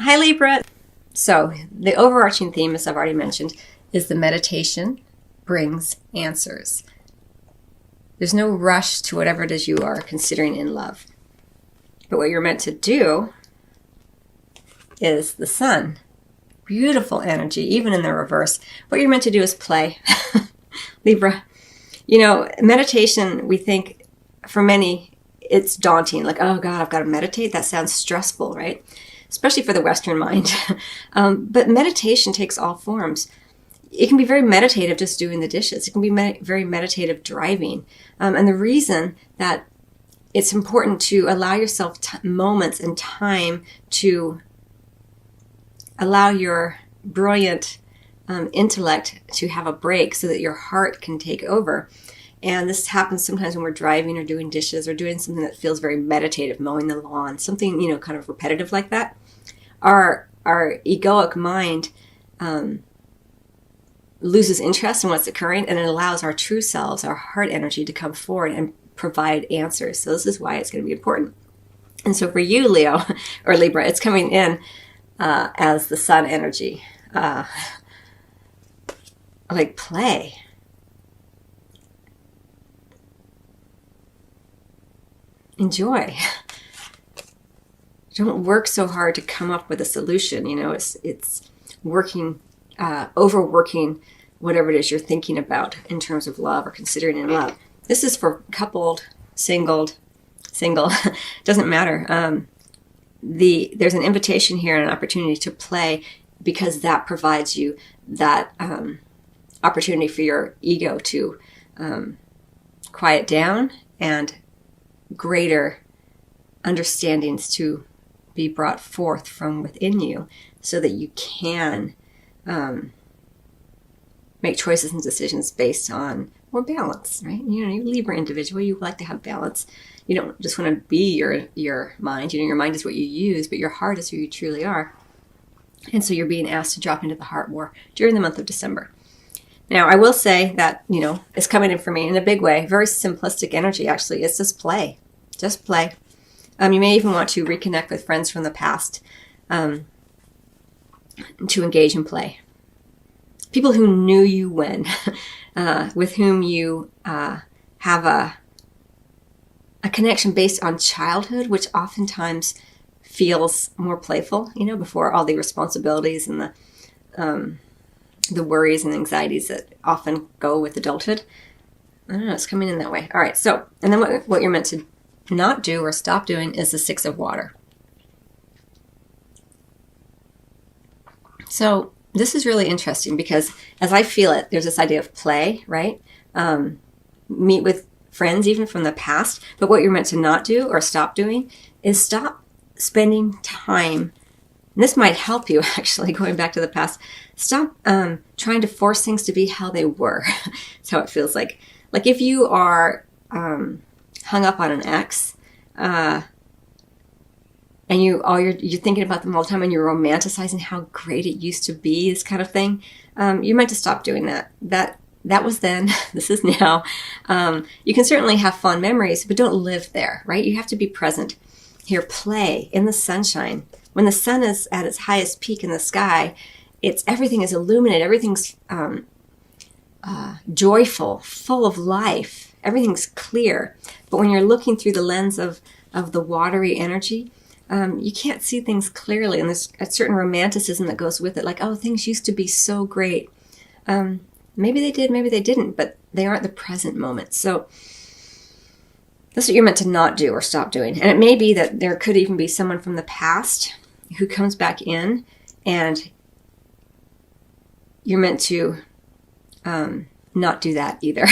Hi Libra. So the overarching theme, as I've already mentioned, is the meditation brings answers. There's no rush to whatever it is you are considering in love. But what you're meant to do is the sun. Beautiful energy, even in the reverse. What you're meant to do is play. Libra. You know, meditation, we think, for many, it's daunting. Like, oh God, I've got to meditate? That sounds stressful, right? Especially for the Western mind. But meditation takes all forms. It can be very meditative just doing the dishes. It can be very meditative driving. And the reason that it's important to allow yourself moments and time to allow your brilliant intellect to have a break so that your heart can take over. And this happens sometimes when we're driving or doing dishes or doing something that feels very meditative, mowing the lawn, something, kind of repetitive like that. Our egoic mind loses interest in what's occurring, and it allows our true selves, our heart energy, to come forward and provide answers. So this is why it's going to be important. And so for you, Leo, or Libra, it's coming in as the sun energy. Like play. Enjoy. Don't work so hard to come up with a solution. It's working, overworking whatever it is you're thinking about in terms of love or considering in love. This is for coupled, single, doesn't matter. There's an invitation here and an opportunity to play, because that provides you that opportunity for your ego to quiet down and greater understandings to be brought forth from within you, so that you can make choices and decisions based on more balance, right? You Libra individual, you like to have balance. You don't just want to be your mind. Your mind is what you use, but your heart is who you truly are. And so you're being asked to drop into the heart more during the month of December. Now, I will say that, it's coming in for me in a big way. Very simplistic energy, actually. It's just play. Just play. You may even want to reconnect with friends from the past to engage in play. People who knew you when, with whom you have a connection based on childhood, which oftentimes feels more playful, before all the responsibilities and the worries and anxieties that often go with adulthood. I don't know, it's coming in that way. All right, so, and then what you're meant to not do or stop doing is the Six of Water. So this is really interesting, because as I feel it, there's this idea of play, right? Meet with friends, even from the past. But what you're meant to not do or stop doing is stop spending time. And this might help you, actually, going back to the past. Stop trying to force things to be how they were. That's how it feels like. Like if you are hung up on an ex, and you're thinking about them all the time, and you're romanticizing how great it used to be, this kind of thing, you're meant to stop doing that. That was then. This is now. You can certainly have fond memories, but don't live there, right? You have to be present. Here, play in the sunshine. When the sun is at its highest peak in the sky, everything is illuminated. Everything's joyful, full of life. Everything's clear. But when you're looking through the lens of the watery energy, you can't see things clearly. And there's a certain romanticism that goes with it. Like, oh, things used to be so great. Maybe they did, maybe they didn't, but they aren't the present moment. So that's what you're meant to not do or stop doing. And it may be that there could even be someone from the past who comes back in, and you're meant to not do that either.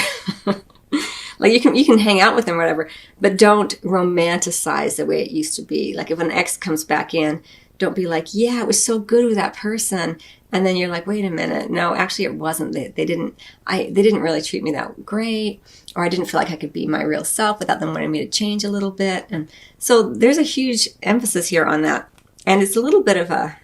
Like you can hang out with them or whatever, but don't romanticize the way it used to be. Like if an ex comes back in, don't be like, yeah, it was so good with that person. And then you're like, wait a minute. No, actually it wasn't. They didn't really treat me that great, or I didn't feel like I could be my real self without them wanting me to change a little bit. And so there's a huge emphasis here on that. And it's a little bit of a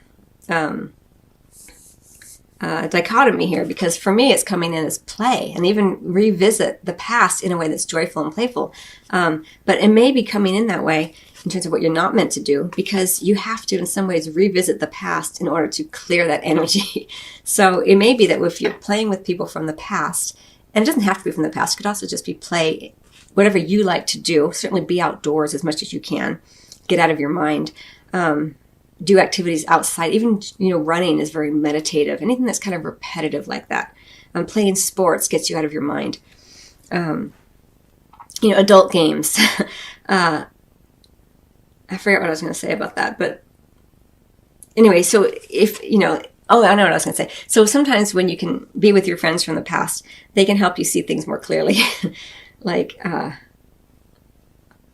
dichotomy here, because for me it's coming in as play and even revisit the past in a way that's joyful and playful. But it may be coming in that way in terms of what you're not meant to do, because you have to, in some ways, revisit the past in order to clear that energy. So it may be that if you're playing with people from the past, and it doesn't have to be from the past, it could also just be play, whatever you like to do. Certainly be outdoors as much as you can. Get out of your mind. Do activities outside. Even, running is very meditative. Anything that's kind of repetitive like that. Playing sports gets you out of your mind. Adult games. I forget what I was going to say about that, but anyway, so if, I know what I was going to say. So sometimes when you can be with your friends from the past, they can help you see things more clearly. Like,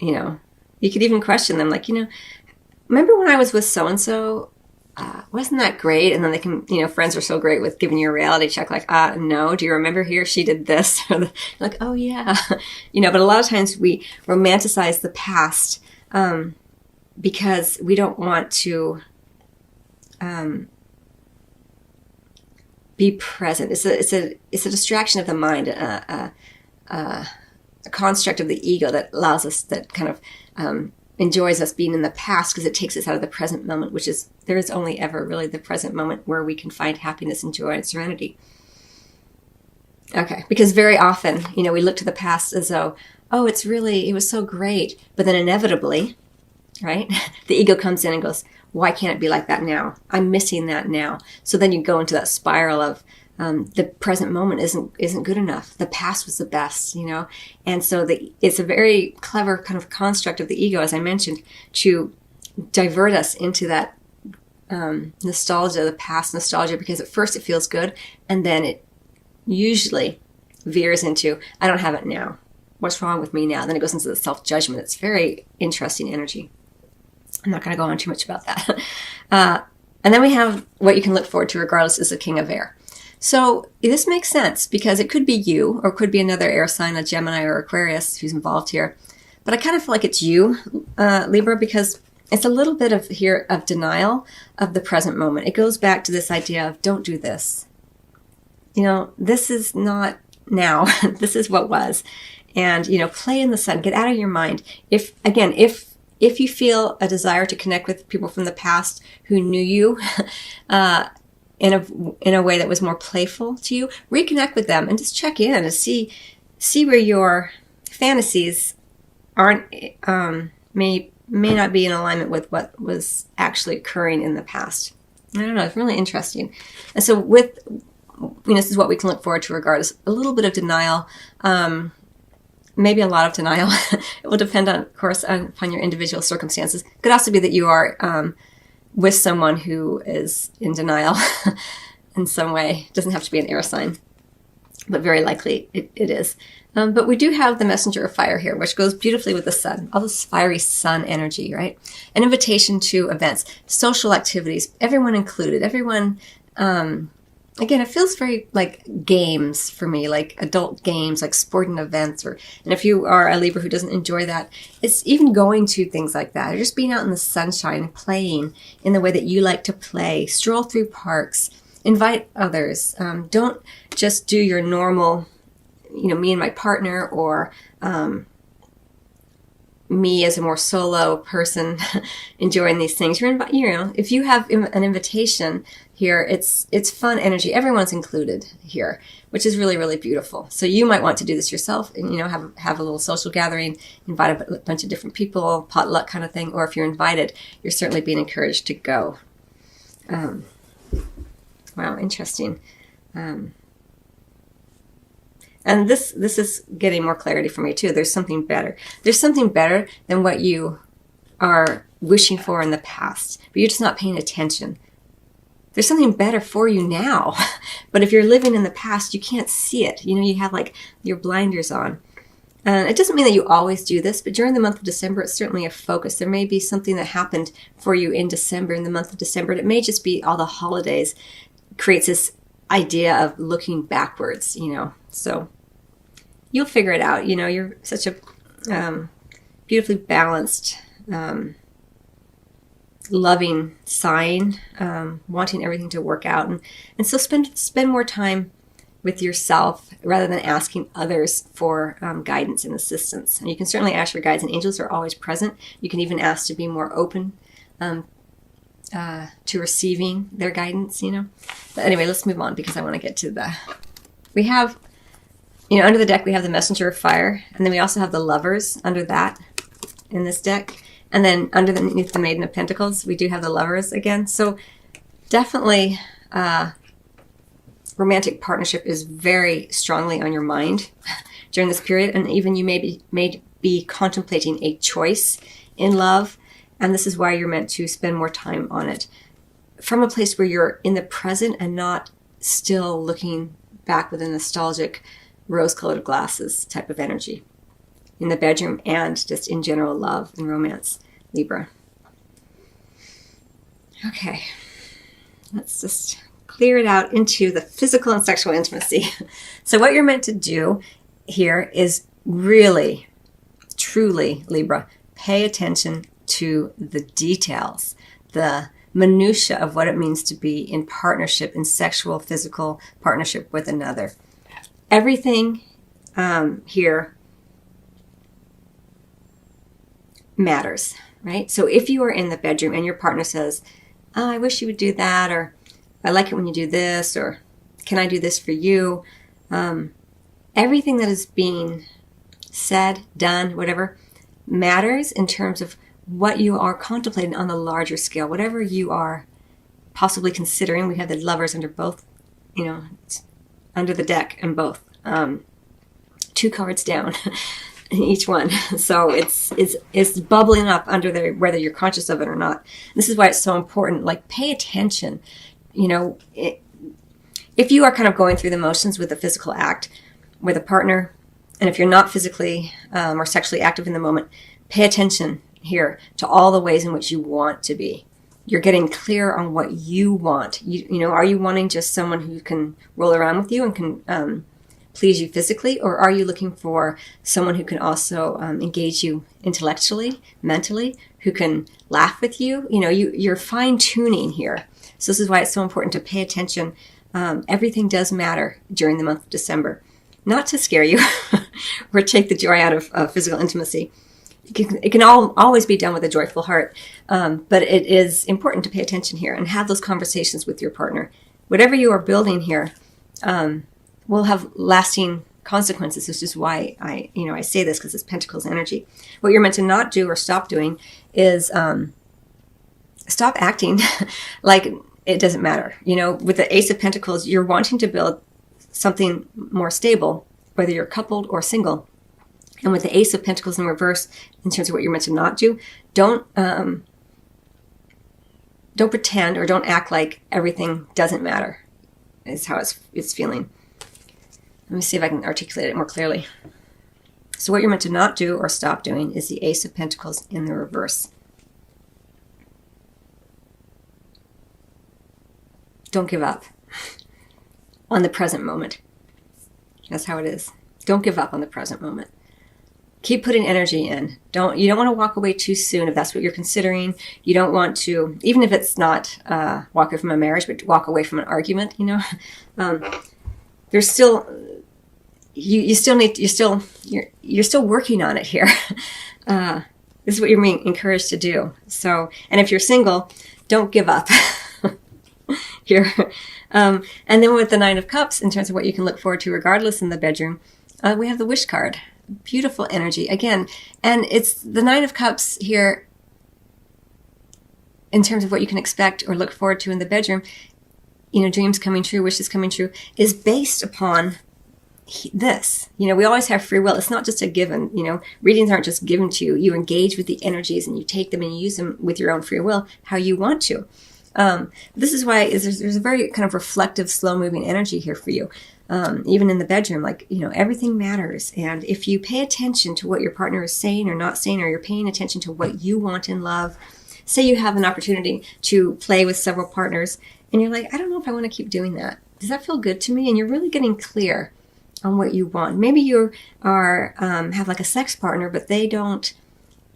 you could even question them, like, remember when I was with so-and-so, wasn't that great? And then they can, friends are so great with giving you a reality check, like, no, do you remember he or she did this? Or like, oh yeah. But a lot of times we romanticize the past, because we don't want to, be present. It's a distraction of the mind, a construct of the ego that allows us, that kind of, enjoys us being in the past, because it takes us out of the present moment, which is, there is only ever really the present moment where we can find happiness and joy and serenity. Okay, because very often, we look to the past as though, oh, it was so great. But then inevitably, right, the ego comes in and goes, why can't it be like that now? I'm missing that now. So then you go into that spiral of, the present moment isn't good enough. The past was the best, and so it's a very clever kind of construct of the ego, as I mentioned, to divert us into that nostalgia, the past nostalgia, because at first it feels good, and then it usually veers into, I don't have it now. What's wrong with me now? Then it goes into the self-judgment. It's very interesting energy. I'm not going to go on too much about that. And then we have what you can look forward to regardless is the King of Air. So this makes sense because it could be you, or it could be another air sign, a Gemini or Aquarius who's involved here. But I kind of feel like it's you, Libra, because it's a little bit of denial of the present moment. It goes back to this idea of, don't do this. This is not now. This is what was. And, play in the sun. Get out of your mind. If you feel a desire to connect with people from the past who knew you, in a way that was more playful to you, reconnect with them and just check in and see where your fantasies aren't, may not be in alignment with what was actually occurring in the past. I don't know. It's really interesting. And so this is what we can look forward to regardless. A little bit of denial, maybe a lot of denial. It will depend on, of course, upon your individual circumstances. It could also be that you are, with someone who is in denial in some way. It doesn't have to be an air sign, but very likely it is. But we do have the messenger of fire here, which goes beautifully with the sun, all this fiery sun energy, right? An invitation to events, social activities, everyone included, everyone, again, it feels very like games for me, like adult games, like sporting events, and if you are a Libra who doesn't enjoy that, it's even going to things like that, or just being out in the sunshine and playing in the way that you like to play, stroll through parks, invite others. Don't just do your normal, me and my partner, or me as a more solo person enjoying these things. If you have an invitation here, it's fun energy. Everyone's included here, which is really, really beautiful. So you might want to do this yourself and, have a little social gathering, invite a bunch of different people, potluck kind of thing. Or if you're invited, you're certainly being encouraged to go. Wow, interesting. And this is getting more clarity for me too. There's something better. There's something better than what you are wishing for in the past, but you're just not paying attention. There's something better for you now. But if you're living in the past, you can't see it. You have like your blinders on. And it doesn't mean that you always do this, but during the month of December, it's certainly a focus. There may be something that happened for you in December, in the month of December. And it may just be all the holidays creates this idea of looking backwards, So you'll figure it out. You're such a beautifully balanced, loving sign, wanting everything to work out. And so spend more time with yourself rather than asking others for guidance and assistance. And you can certainly ask your guides and angels are always present. You can even ask to be more open to receiving their guidance, But anyway, let's move on because I want to get to we have, under the deck, we have the Messenger of Fire. And then we also have the Lovers under that in this deck. And then underneath the Maiden of Pentacles, we do have the Lovers again. So definitely romantic partnership is very strongly on your mind during this period. And even you may be contemplating a choice in love. And this is why you're meant to spend more time on it from a place where you're in the present and not still looking back with a nostalgic rose-colored glasses type of energy in the bedroom and just in general love and romance, Libra. Okay, let's just clear it out into the physical and sexual intimacy. So what you're meant to do here is really, truly, Libra, pay attention to the details, the minutia of what it means to be in partnership, in sexual, physical partnership with another. Everything here matters, right? So if you are in the bedroom and your partner says, oh, I wish you would do that, or I like it when you do this, or can I do this for you? Everything that is being said, done, whatever, matters in terms of what you are contemplating on the larger scale, whatever you are possibly considering. We have the Lovers under both, under the deck and both. 2 cards down each one. So it's bubbling up under there, whether you're conscious of it or not. This is why it's so important. Like, pay attention. If you are kind of going through the motions with a physical act with a partner, and if you're not physically or sexually active in the moment, pay attention here to all the ways in which you want to be. You're getting clear on what you want. Are you wanting just someone who can roll around with you and can please you physically, or are you looking for someone who can also engage you intellectually, mentally, who can laugh with you? You're fine-tuning here. So this is why it's so important to pay attention. Everything does matter during the month of December. Not to scare you or take the joy out of physical intimacy. It can always be done with a joyful heart, but it is important to pay attention here and have those conversations with your partner. Whatever you are building here will have lasting consequences. This is why I say this, because it's Pentacles energy. What you're meant to not do or stop doing is stop acting like it doesn't matter. With the Ace of Pentacles, you're wanting to build something more stable, whether you're coupled or single. And with the Ace of Pentacles in reverse, in terms of what you're meant to not do, don't pretend or don't act like everything doesn't matter, is how it's feeling. Let me see if I can articulate it more clearly. So what you're meant to not do or stop doing is the Ace of Pentacles in the reverse. Don't give up on the present moment. That's how it is. Don't give up on the present moment. Keep putting energy in. You don't want to walk away too soon if that's what you're considering. You don't want to, even if it's not walk away from a marriage, but walk away from an argument. There's still you're still working on it here. This is what you're being encouraged to do. So, and if you're single, don't give up here. And then with the Nine of Cups, in terms of what you can look forward to regardless in the bedroom, we have the Wish card. Beautiful energy again, and it's the Nine of Cups here in terms of what you can expect or look forward to in the bedroom. Dreams coming true, wishes coming true, is based upon this. We always have free will. It's not just a given. Readings aren't just given to you. You engage with the energies and you take them and you use them with your own free will how you want to. This is why there's a very kind of reflective, slow-moving energy here for you. Even in the bedroom, everything matters. And if you pay attention to what your partner is saying or not saying, or you're paying attention to what you want in love, say you have an opportunity to play with several partners and you're like, I don't know if I want to keep doing that. Does that feel good to me? And you're really getting clear on what you want. Maybe you are have like a sex partner, but they don't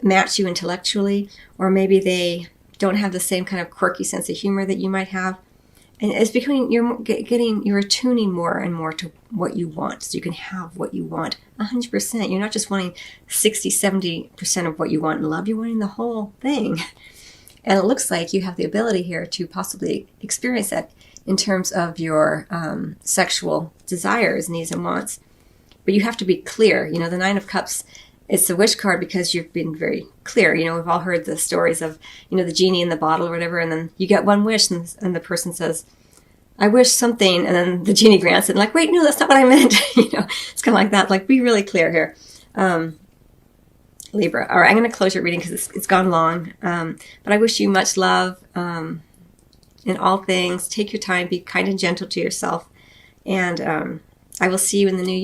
match you intellectually, or maybe they don't have the same kind of quirky sense of humor that you might have. And it's becoming, you're attuning more and more to what you want, so you can have what you want 100%. You're not just wanting 60, 70% of what you want in love, you're wanting the whole thing. And it looks like you have the ability here to possibly experience that in terms of your sexual desires, needs, and wants. But you have to be clear. You know, the Nine of Cups, it's a wish card because you've been very clear. You know, we've all heard the stories of, you know, the genie in the bottle or whatever, and then you get one wish, and the person says, I wish something, and then the genie grants it. And like, wait, no, that's not what I meant. You know, it's kind of like that. Like, be really clear here. Libra. All right, I'm going to close your reading because it's gone long. But I wish you much love in all things. Take your time. Be kind and gentle to yourself. And I will see you in the new year.